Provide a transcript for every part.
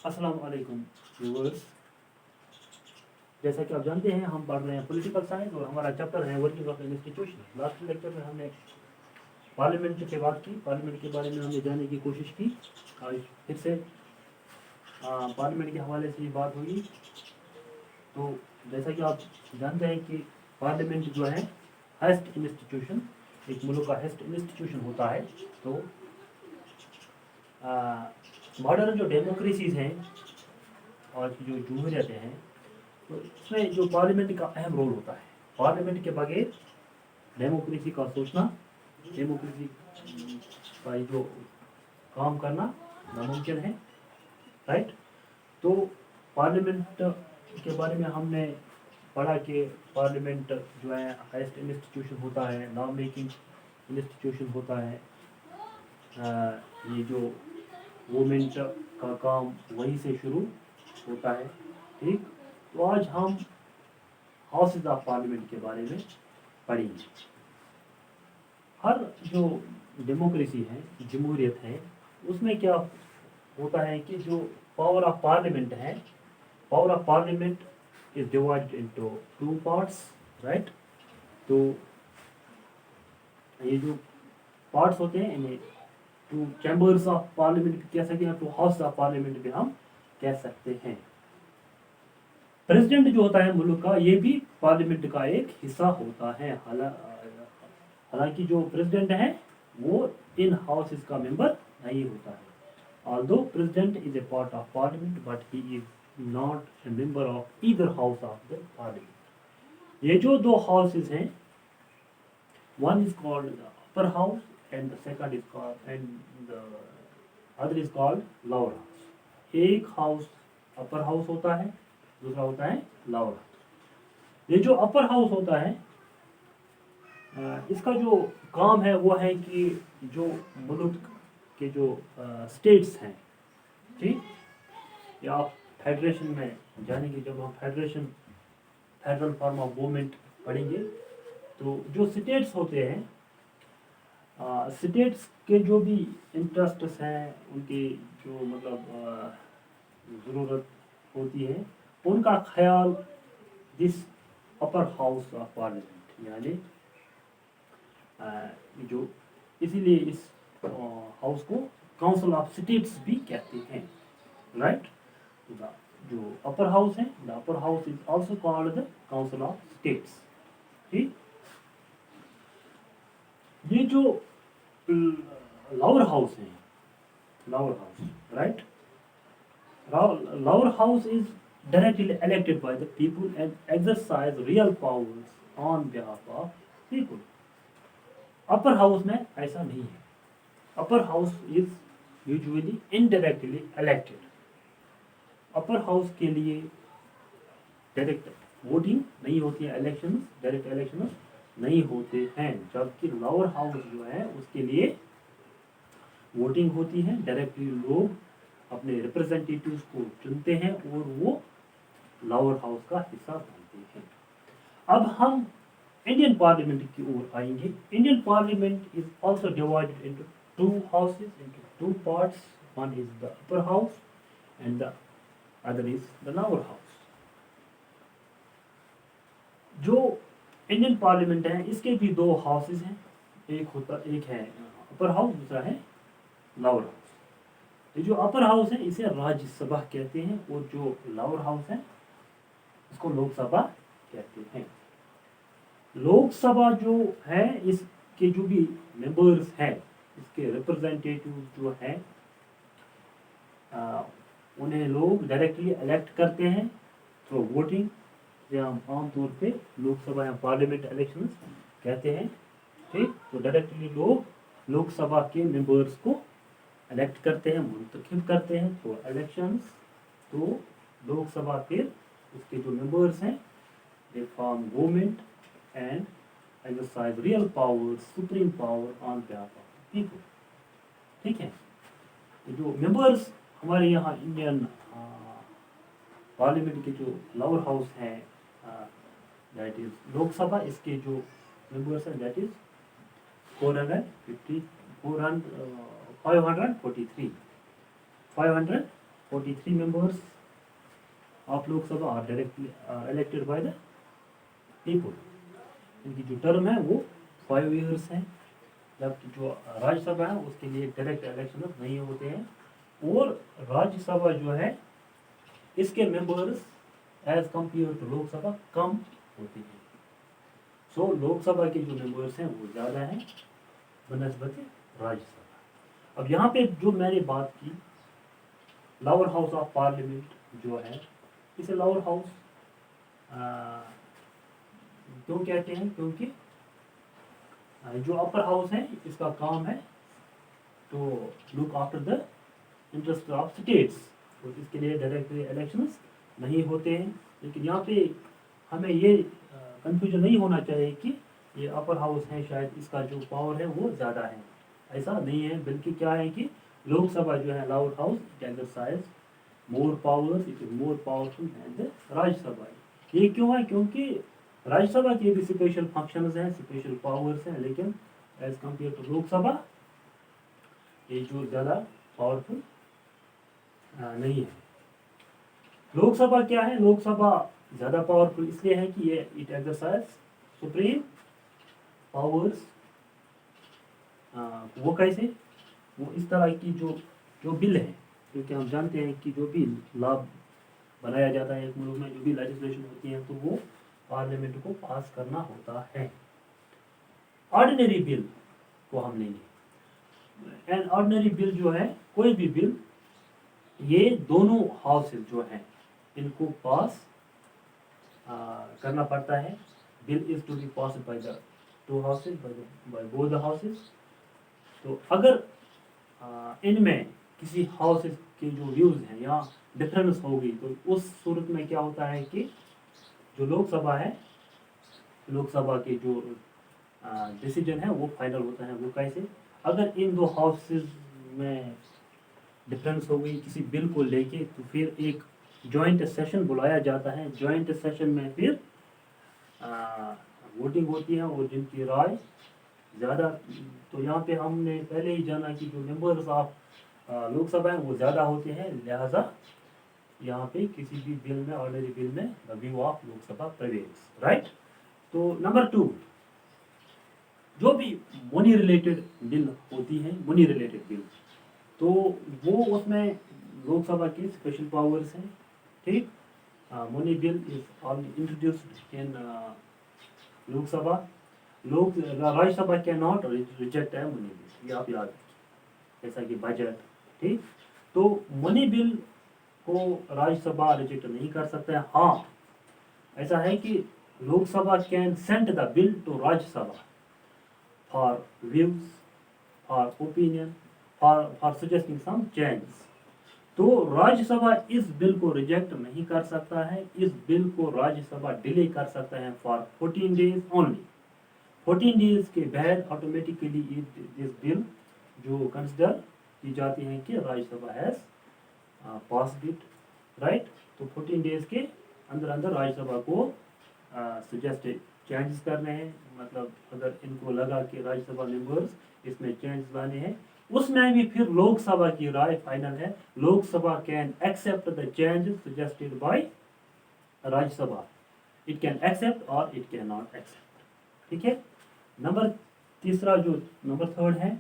अस्सलाम वालेकुम व्यूअर्स। जैसा कि आप जानते हैं हम पढ़ रहे हैं पॉलिटिकल साइंस और हमारा चैप्टर है working of institution. Last lecture में हमने पार्लियामेंट की बात की, पार्लियामेंट के बारे में हमने जानने की कोशिश की। आज फिर से पार्लियामेंट के हवाले से ही बात होगी। तो जैसा कि आप जानते हैं कि पार्लियामेंट जो है हाईएस्ट इंस्टीट्यूशन, एक मुल्क का हाईएस्ट इंस्टीट्यूशन होता है। तो मॉडर्न जो डेमोक्रेसीज हैं और जो जमहूरियतें हैं, तो इसमें जो पार्लियामेंट का अहम रोल होता है। पार्लियामेंट के बगैर डेमोक्रेसी का सोचना, डेमोक्रेसी का जो काम करना नामुमकिन है, राइट। तो पार्लियामेंट के बारे में हमने पढ़ा कि पार्लियामेंट जो है हाईएस्ट इंस्टीट्यूशन होता है, लॉ मेकिंग इंस्टीट्यूशन होता है। ये जो गवर्नमेंट का काम वहीं से शुरू होता है, ठीक। तो आज हम हाउसेज ऑफ पार्लियामेंट के बारे में पढ़ेंगे। हर जो डेमोक्रेसी है, जमहूरियत है, उसमें क्या होता है कि जो पावर ऑफ पार्लियामेंट है, power of parliament is divided into two parts, right. तो ये जो पार्ट्स होते हैं इन्हें टू चैम्बर्स ऑफ पार्लियामेंट भी कह सकते हैं, टू हाउस ऑफ पार्लियामेंट भी हम कह सकते हैं। प्रेसिडेंट जो होता है मुल्क का, ये भी पार्लियामेंट का एक हिस्सा होता है। हालांकि जो प्रेसिडेंट है वो इन हाउसेस का मेंबर नहीं होता है। Although president is a part of parliament but he is not a member of either house of the parliament. ये जो दो हाउसेस हैं, one is called the upper house and the second is called and the other is called lower house. एक house upper house होता है, दूसरा होता है लोअर हाउस। ये जो अपर हाउस होता है, इसका जो काम है वो है कि जो मुल्क के जो स्टेट्स हैं, ठीक, या आप फेडरेशन में जानेंगे। जब हम federation, federal form of government पढ़ेंगे, तो जो स्टेट्स होते हैं, स्टेट्स के जो भी इंटरेस्ट्स हैं, उनके जो मतलब ज़रूरत होती है, उनका ख्याल this upper house of parliament यानी जो, इसीलिए इस हाउस को काउंसिल ऑफ स्टेट्स भी कहते हैं, राइट। जो अपर हाउस है, the upper house is also called the council of states, ठीक। ये जो लोअर हाउस है, lower house, right, lower house is directly elected by the people and exercise real powers on behalf of people. Upper house में ऐसा नहीं है। Upper house is usually indirectly elected. Upper house के लिए direct voting नहीं होती है, election, direct election नहीं होते हैं। जबकि लोअर हाउस जो है उसके लिए वोटिंग होती है, डायरेक्टली लोग अपने रिप्रेजेंटेटिव्स को चुनते हैं और वो लोअर हाउस का हिस्सा बनते हैं। अब हम इंडियन पार्लियामेंट की ओर आएंगे। Indian parliament is also divided into two houses, into two parts. One is the upper house and the other is the lower house. जो इंडियन पार्लियामेंट है, इसके भी दो हाउसेस हैं। एक है अपर हाउस, दूसरा है लोअर हाउस। ये जो अपर हाउस है इसे राज्यसभा कहते हैं और जो लोअर हाउस है इसको लोकसभा कहते हैं। लोकसभा जो है, इसके जो भी मेंबर्स हैं, इसके रिप्रेजेंटेटिव जो हैं, उन्हें लोग डायरेक्टली इलेक्ट करते हैं थ्रू वोटिंग, या हम आमतौर पे लोकसभा या पार्लियामेंट इलेक्शंस कहते हैं, ठीक। तो डायरेक्टली लोग लोकसभा के मेंबर्स को इलेक्ट करते हैं, मुंतखब करते हैं थ्रू इलेक्शंस। तो लोकसभा फिर उसके जो मेंबर्स हैं, they form government and exercise real power, supreme power on behalf of the people, ठीक है। तो जो मेंबर्स हमारे यहाँ इंडियन पार्लियामेंट के जो लोअर हाउस है, दैट इज लोकसभा, इसके जो मेंबर्स हैं that is 543 43 members of Lok Sabha are directly elected by the people. इनकी जो टर्म है वो 5 years है, जबकि जो राज्यसभा है उसके लिए डायरेक्ट इलेक्शन नहीं होते हैं। और राज्यसभा जो है इसके members as compare to Lok Sabha कम होते हैं। सो लोकसभा के जो मेंबर्स हैं वो ज़्यादा हैं बनस्बत राज्यसभा। अब यहाँ पे जो मैंने बात की लोअर हाउस ऑफ पार्लियामेंट जो है, इसे लोअर हाउस क्यों कहते हैं? क्योंकि जो अपर हाउस है इसका काम है तो look after the interest of states, तो इसके लिए डायरेक्ट इलेक्शंस नहीं होते हैं। लेकिन यहाँ पे हमें ये कंफ्यूजन नहीं होना चाहिए कि ये अपर हाउस है शायद इसका जो पावर है वो ज़्यादा है, ऐसा नहीं है। बल्कि क्या है कि लोकसभा जो है lower house it exercise more powers, it is more powerful than the Rajya Sabha. ये क्यों है? क्योंकि राज्यसभा के भी स्पेशल फंक्शंस हैं, स्पेशल पावर्स हैं, लेकिन एज कम्पेयर टू लोकसभा ये जो ज़्यादा पावरफुल नहीं है। लोकसभा क्या है? लोकसभा ज़्यादा पावरफुल इसलिए है कि ये इट एक्सरसाइज सुप्रीम पावर्स। वो कैसे? वो इस तरह की जो बिल है, क्योंकि हम जानते हैं कि जो भी लॉ बनाया जाता है एक मुल्क में, जो भी लेजिस्लेशन होती है तो वो पार्लियामेंट को पास करना होता है। ऑर्डिनरी बिल को हम लेंगे। एंड ऑर्डिनरी बिल जो है, कोई भी बिल, ये दोनों हाउसेज जो हैं इनको पास करना पड़ता है। Bill is to be pass by the two houses, by both the houses. तो अगर इनमें किसी हाउसेज के जो व्यूज हैं या डिफरेंस होगी तो उस सूरत में क्या होता है कि जो लोकसभा है, लोकसभा के जो डिसीजन है वो फाइनल होता है। वो कैसे? अगर इन दो हाउसेज में डिफरेंस हो गई किसी बिल को लेके तो फिर एक जॉइंट सेशन बुलाया जाता है। जॉइंट सेशन में फिर वोटिंग होती है और जिनकी राय ज़्यादा, तो यहाँ पे हमने पहले ही जाना कि जो मेंबर्स ऑफ लोकसभा है वो ज़्यादा होते हैं, लिहाजा यहाँ पे किसी भी बिल में, ऑर्डिनरी बिल में the view of Lok Sabha prevails, right. तो नंबर 2, जो भी मनी रिलेटेड बिल होती है, मनी रिलेटेड बिल, तो वो उसमें लोकसभा की स्पेशल पावर्स हैं, ठीक। Money bill is introduced in Lok Sabha. Rajya Sabha can not reject है मनी बिल, ये आप याद रखिए, जैसा कि बजट, ठीक। तो मनी बिल को राज्यसभा रिजेक्ट नहीं कर सकता है। हाँ, ऐसा है कि Lok Sabha can send the bill to Rajya Sabha for views, for opinion, for suggesting some changes. तो राज्यसभा इस बिल को रिजेक्ट नहीं कर सकता है। इस बिल को राज्यसभा डिले कर सकता है फॉर 14 डेज ओनली। 14 डेज के बाद ऑटोमेटिकली दिस बिल जो कंसिडर की जाती है कि Rajya Sabha has passed it, right. तो 14 डेज के अंदर अंदर राज्यसभा को सजेस्टेड चेंजेस करने हैं। मतलब अगर इनको लगा कि राज्यसभा मेंबर्स इसमें चेंजेस लाने हैं, उसमें भी फिर लोकसभा की राय फाइनल है। Lok Sabha can accept the changes suggested by Rajya Sabha. It can accept और इट कैन नॉट एक्सेप्ट, ठीक है। नंबर 3 है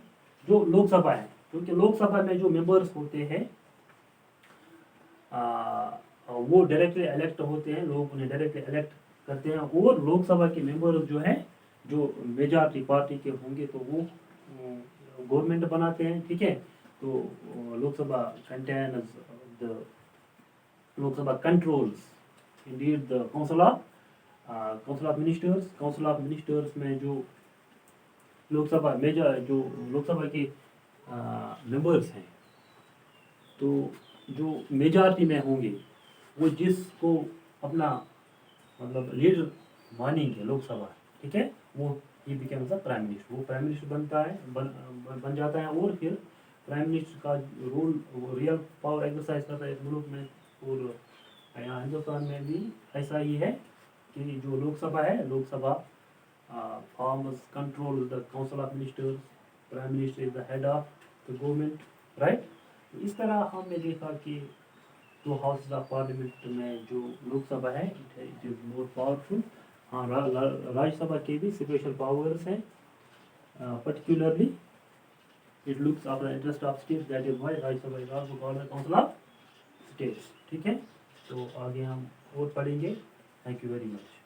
जो लोकसभा है, क्योंकि लोकसभा में जो मेंबर्स होते हैं वो डायरेक्टली इलेक्ट होते हैं, लोग उन्हें डायरेक्टली इलेक्ट करते हैं। और लोकसभा के मेंबर्स जो हैं, जो मेजॉरिटी पार्टी के होंगे तो वो गवर्नमेंट बनाते हैं, ठीक है। तो Lok Sabha contains the Lok Sabha controls Indeed the council of ministers. Council of ministers में जो लोकसभा के मेंबर्स हैं, तो जो मेजॉरिटी में होंगे वो जिसको अपना मतलब लीडर मानेंगे लोकसभा, ठीक है, वो ही बिकम्स द प्राइम मिनिस्टर। वो प्राइम मिनिस्टर बनता है, बन जाता है। और फिर प्राइम मिनिस्टर का रोल, वो रियल पावर एक्सरसाइज करता है इस मुल्क में। और यहाँ हिंदुस्तान में भी ऐसा ही है कि जो लोकसभा है, Lok Sabha forms control the council of ministers, prime minister is the head of the government, right. तो इस तरह हमने देखा कि जो हाउसेज ऑफ पार्लियामेंट में जो लोकसभा है इट इज़ मोर पावरफुल। हाँ, राज्यसभा के भी स्पेशल पावर्स हैं, particularly it looks after interest of state, that is why Rajya Sabha is also called the council of states. ठीक है, तो आगे हम और पढ़ेंगे। Thank you very much.